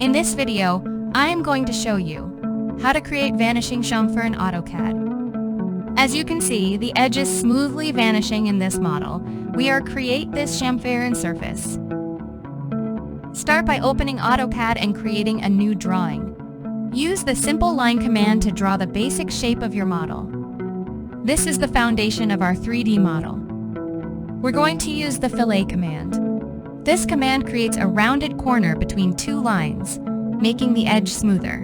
In this video, I am going to show you how to create Vanishing Chamfer in AutoCAD. As you can see, the edge is smoothly vanishing in this model. We are create this chamfer surface. Start by opening AutoCAD and creating a new drawing. Use the simple line command to draw the basic shape of your model. This is the foundation of our 3D model. We're going to use the fillet command. This command creates a rounded corner between two lines, making the edge smoother.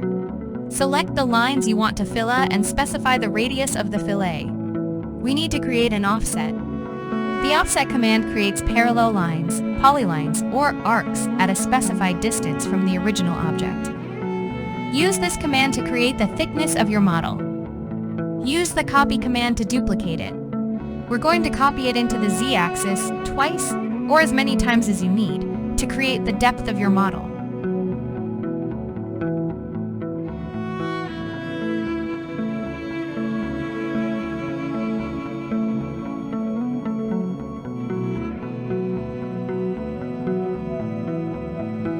Select the lines you want to fillet and specify the radius of the fillet. We need to create an offset. The offset command creates parallel lines, polylines, or arcs at a specified distance from the original object. Use this command to create the thickness of your model. Use the copy command to duplicate it. We're going to copy it into the Z-axis twice or as many times as you need to create the depth of your model.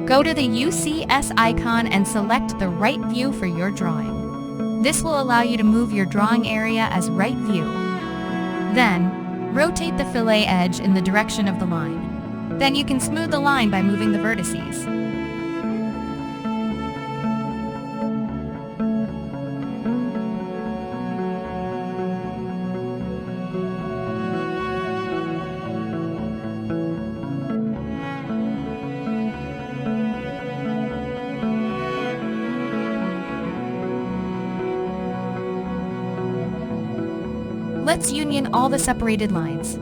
Go to the UCS icon and select the right view for your drawing. This will allow you to move your drawing area as right view. Then, rotate the fillet edge in the direction of the line. Then you can smooth the line by moving the vertices. Let's union all the separated lines.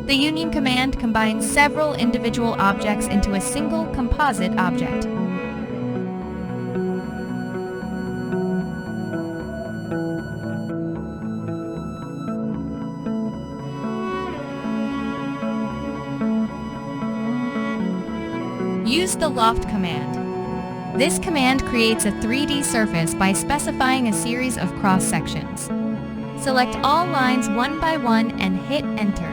The union command combines several individual objects into a single composite object. Use the loft command. This command creates a 3D surface by specifying a series of cross sections. Select all lines one by one and hit enter.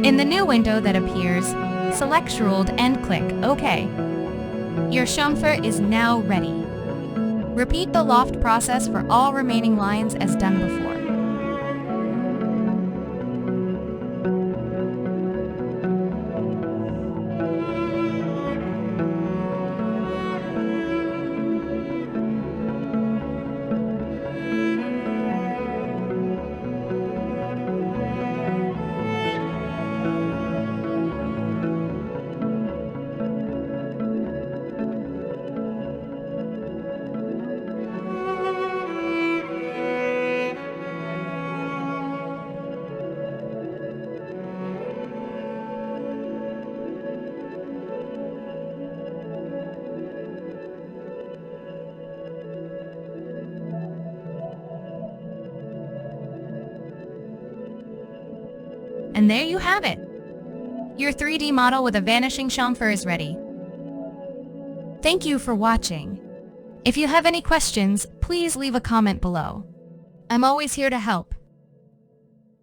In the new window that appears, select Extrude and click OK. Your chamfer is now ready. Repeat the loft process for all remaining lines as done before. And there you have it! Your 3D model with a vanishing chamfer is ready. Thank you for watching. If you have any questions, please leave a comment below. I'm always here to help.